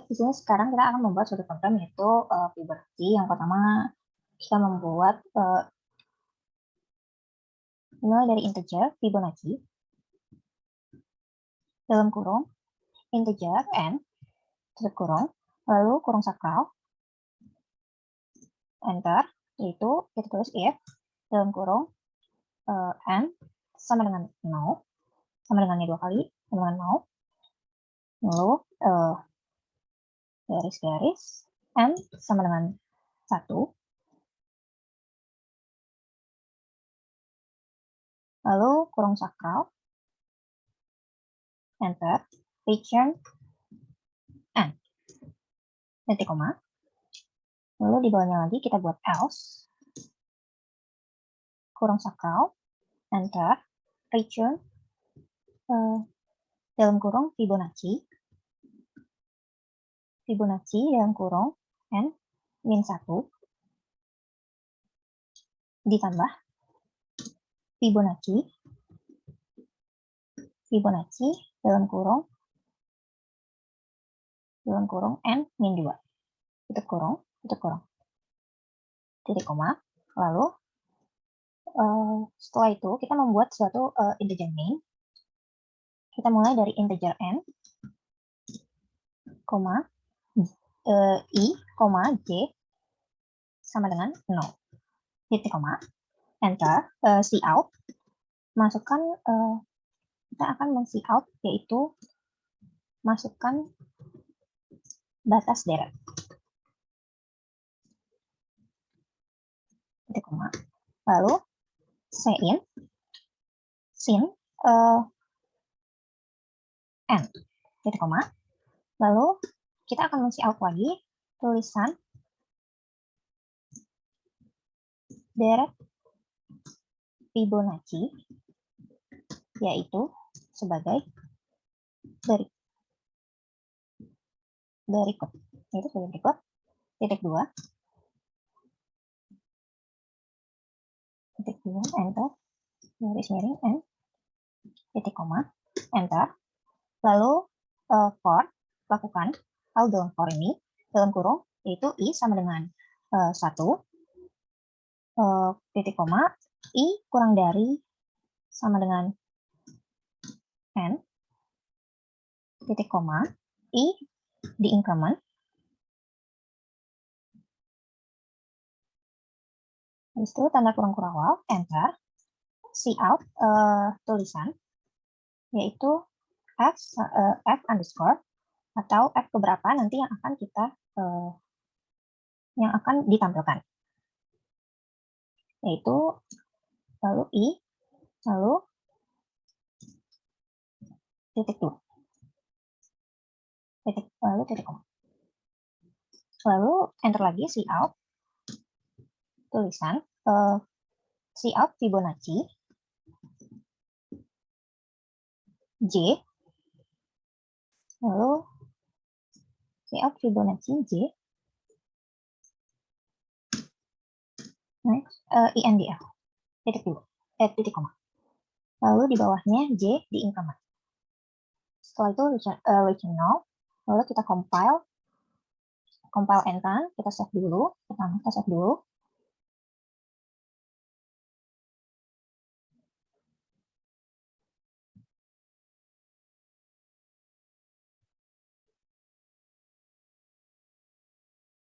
di sini sekarang kita akan membuat suatu program yaitu Fibonacci. Yang pertama kita membuat mulai dari integer Fibonacci dalam kurung integer n tutup kurung lalu kurung sakral enter, yaitu kita tulis if dalam kurung n sama dengan 0 sama dengannya 2 kali sama dengan 0 lalu garis-garis n sama dengan 1 lalu kurung sakral enter return n titik koma lalu di bawahnya lagi kita buat else kurung sakral enter return dalam kurung Fibonacci dalam kurung n min 1 ditambah Fibonacci dalam kurung n min 2 tutup kurung titik koma lalu setelah itu kita membuat suatu integer main. Kita mulai dari integer n i, j sama dengan 0 titik koma enter cout masukkan kita akan cout yaitu masukkan batas deret titik koma lalu sin n titik koma lalu kita akan cout lagi tulisan deret Fibonacci yaitu sebagai berikut titik 2 enter garis miring n titik koma enter lalu for lakukan hal dalam for ini dalam kurung yaitu i sama dengan 1 titik koma i kurang dari sama dengan n titik koma i di increment habis itu tanda kurung kurawal enter cout tulisan yaitu f underscore atau f keberapa nanti yang akan kita yang akan ditampilkan yaitu lalu i lalu titik 2 lalu titik koma lalu enter lagi cout tulisan cout Fibonacci j lalu cout Fibonacci j next indf titik 2 titik koma lalu di bawahnya j di increment setelah itu return 0 lalu kita compile enter kita save dulu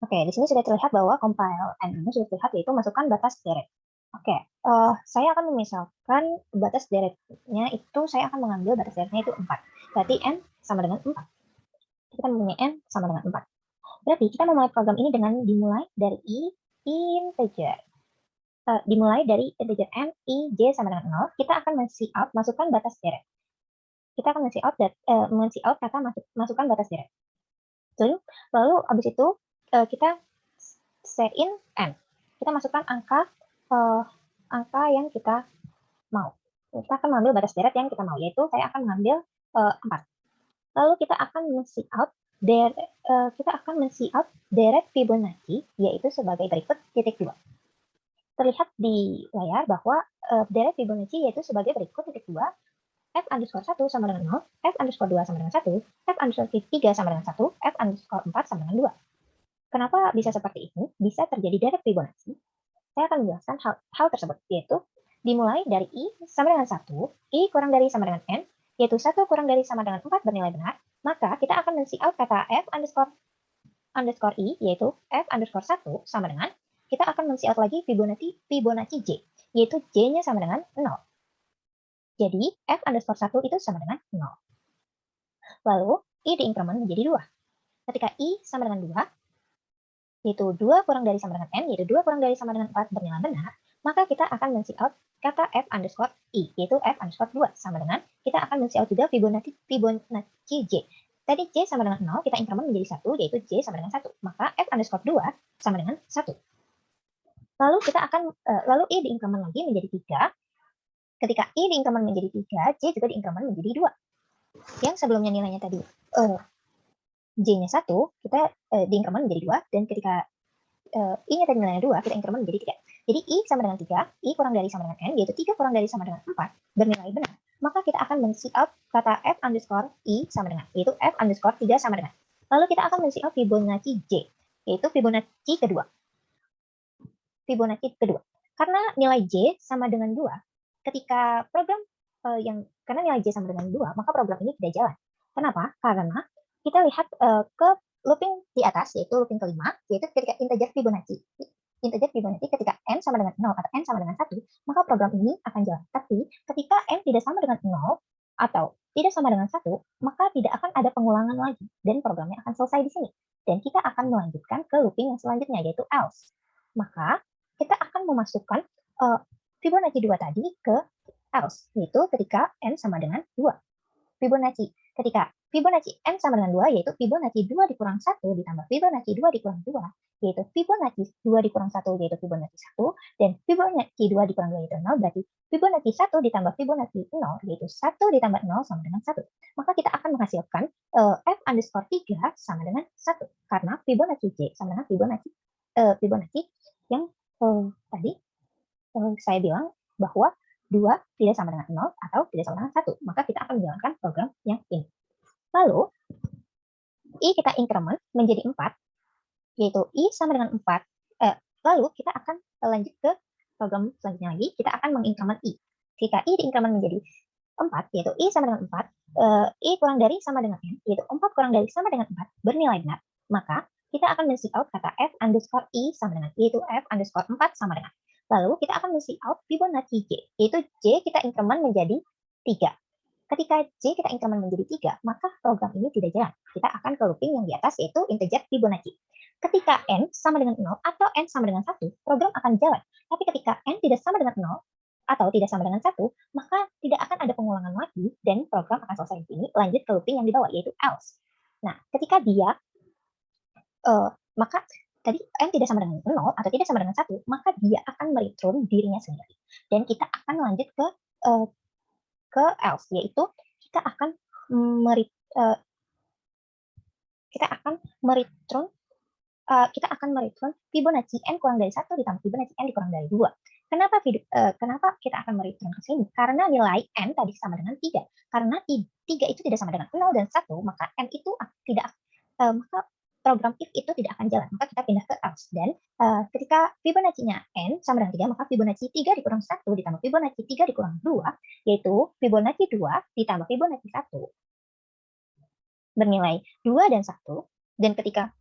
Oke, di sini sudah terlihat bahwa compile n ini sudah terlihat yaitu masukkan batas deret. Oke, saya akan memisalkan batas deretnya itu saya akan mengambil batas deretnya itu 4. Berarti n sama dengan 4. Kita mempunyai n sama dengan 4. Berarti kita memulai program ini dengan dimulai dari integer. Dimulai dari integer n, i, j sama dengan 0. Kita akan men-cout masukkan batas deret. Kita akan men-cout kata masukkan batas deret. Lalu habis itu kita set in n. Kita masukkan angka yang kita mau. Kita akan mengambil batas deret yang kita mau, yaitu saya akan mengambil 4. Lalu kita akan men-cout deret Fibonacci, yaitu sebagai berikut titik 2. Terlihat di layar bahwa deret Fibonacci yaitu sebagai berikut titik 2 f underscore 1 sama dengan 0, f underscore 2 sama dengan 1, f underscore 3 sama dengan 1, f underscore 4 sama dengan 2. Kenapa bisa seperti ini? Bisa terjadi dari Fibonacci. Saya akan menjelaskan hal tersebut, yaitu dimulai dari I sama dengan 1, I kurang dari sama dengan N, yaitu 1 kurang dari sama dengan 4 bernilai benar, maka kita akan men-cout out kata f underscore I, yaitu f underscore 1 sama dengan, kita akan men-cout out lagi Fibonacci J, yaitu J-nya sama dengan 0. Jadi, f underscore 1 itu sama dengan 0. Lalu, I diinkremen menjadi 2. Ketika I sama dengan 2, yaitu 2 kurang dari sama dengan N, yaitu 2 kurang dari sama dengan 4 bernilai benar, maka kita akan men-cout out kata f underscore I, yaitu f underscore 2 sama dengan, kita akan men-cout out juga Fibonacci J. Tadi J sama dengan 0, kita inkremen menjadi 1, yaitu J sama dengan 1. Maka f underscore 2 sama dengan 1. Lalu kita akan, lalu I diinkremen lagi menjadi 3. Ketika I diinkremen menjadi 3, J juga diinkremen menjadi 2. Yang sebelumnya nilainya tadi J-nya 1, kita diinkremen menjadi 2, dan ketika I-nya tadi nilainya 2, kita inkremen menjadi 3. Jadi I sama dengan 3, I kurang dari sama dengan N, yaitu 3 kurang dari sama dengan 4, bernilai benar. Maka kita akan men-cout out kata f underscore I sama dengan, yaitu f underscore 3 sama dengan. Lalu kita akan men-cout out Fibonacci J, yaitu Fibonacci kedua. Karena nilai J sama dengan 2, ketika program karena nilai J sama dengan 2, maka program ini tidak jalan. Kenapa? Karena kita lihat ke looping di atas, yaitu looping kelima, yaitu ketika integer Fibonacci ketika N sama dengan 0 atau N sama dengan 1, maka program ini akan jalan. Tapi ketika N tidak sama dengan 0 atau tidak sama dengan 1, maka tidak akan ada pengulangan lagi, dan programnya akan selesai di sini. Dan kita akan melanjutkan ke looping yang selanjutnya, yaitu else. Maka kita akan memasukkan Fibonacci 2 tadi ke else, yaitu ketika N sama dengan 2. Fibonacci. Ketika Fibonacci N sama dengan 2, yaitu Fibonacci 2 dikurang 1 ditambah Fibonacci 2 dikurang 2, yaitu Fibonacci 2 dikurang 1, yaitu Fibonacci 1, dan Fibonacci 2 dikurang 2, yaitu 0, berarti Fibonacci 1 ditambah Fibonacci 0, yaitu 1 ditambah 0 sama dengan 1. Maka kita akan menghasilkan f underscore 3 sama dengan 1, karena Fibonacci J sama dengan Fibonacci yang tadi saya bilang bahwa 2 tidak sama dengan 0 atau tidak sama dengan 1. Maka kita akan menjalankan program yang ini. Lalu, I kita inkremen menjadi 4, yaitu I sama dengan 4. Lalu kita akan lanjut ke program selanjutnya lagi, kita akan menginkremen I. Jika I diinkremen menjadi 4, yaitu I sama dengan 4, I kurang dari sama dengan N, yaitu 4 kurang dari sama dengan 4, bernilai benar, maka kita akan men-cout out kata f underscore I sama dengan, yaitu f underscore 4 sama dengan. Lalu kita akan men-cout out Fibonacci J, yaitu J kita inkremen menjadi 3. Ketika J kita inkremen menjadi 3, maka program ini tidak jalan. Kita akan ke looping yang di atas, yaitu integer Fibonacci. Ketika N sama dengan 0 atau N sama dengan 1, program akan jalan. Tapi ketika N tidak sama dengan 0 atau tidak sama dengan 1, maka tidak akan ada pengulangan lagi, dan program akan selesai di sini, lanjut ke looping yang di bawah, yaitu else. Nah, ketika dia, maka tadi N tidak sama dengan 0 atau tidak sama dengan 1, maka dia akan mereturn dirinya sendiri. Dan kita akan lanjut ke else, yaitu kita akan mereturn Fibonacci N kurang dari 1 ditambah Fibonacci N dikurang dari 2. Kenapa kita akan mereturn ke sini? Karena nilai N tadi sama dengan 3. Karena 3 itu tidak sama dengan 0 dan 1, maka N itu tidak, maka program if itu tidak akan jalan. Maka kita pindah ke else. Dan ketika Fibonacci-nya N sama dengan 3, maka Fibonacci 3 dikurang 1 ditambah Fibonacci 3 dikurang 2, yaitu Fibonacci 2 ditambah Fibonacci 1 bernilai 2 dan 1. Dan ketika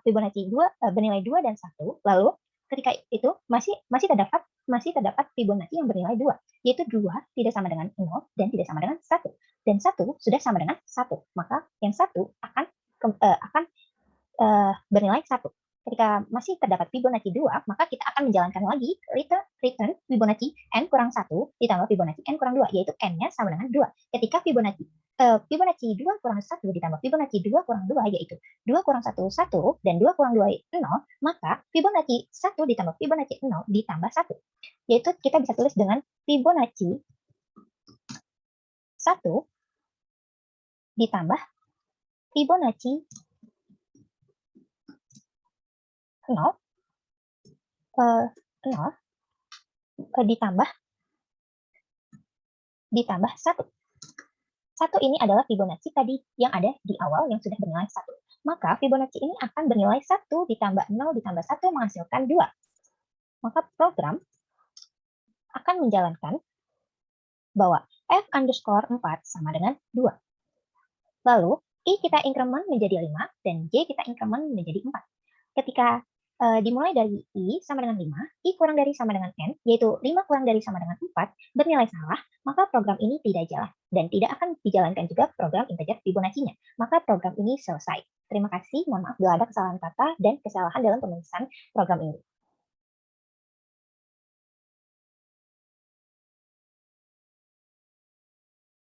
Fibonacci 2 bernilai 2 dan 1, lalu ketika itu masih terdapat Fibonacci yang bernilai 2, yaitu 2 tidak sama dengan 0 dan tidak sama dengan 1, dan 1 sudah sama dengan 1, maka yang 1 akan bernilai 1. Ketika masih terdapat Fibonacci 2, maka kita akan menjalankan lagi return Fibonacci N kurang 1 ditambah Fibonacci N kurang 2, yaitu N-nya sama dengan 2. Ketika Fibonacci 2 kurang 1 ditambah Fibonacci 2 kurang 2, yaitu 2 kurang 1, 1, dan 2 kurang 2, 0, maka Fibonacci 1 ditambah Fibonacci 0 ditambah 1. Yaitu kita bisa tulis dengan Fibonacci 1 ditambah Fibonacci 0 ditambah 1. 1 ini adalah Fibonacci tadi yang ada di awal yang sudah bernilai 1. Maka Fibonacci ini akan bernilai 1 ditambah 0 ditambah 1 menghasilkan 2. Maka program akan menjalankan bahwa f underscore 4 sama dengan 2. Lalu, I kita increment menjadi 5, dan J kita increment menjadi 4. Ketika dimulai dari I sama dengan 5, I kurang dari sama dengan N, yaitu 5 kurang dari sama dengan 4, bernilai salah, maka program ini tidak jalan. Dan tidak akan dijalankan juga program integer Fibonacci-nya. Maka program ini selesai. Terima kasih, mohon maaf bila ada kesalahan kata dan kesalahan dalam penulisan program ini.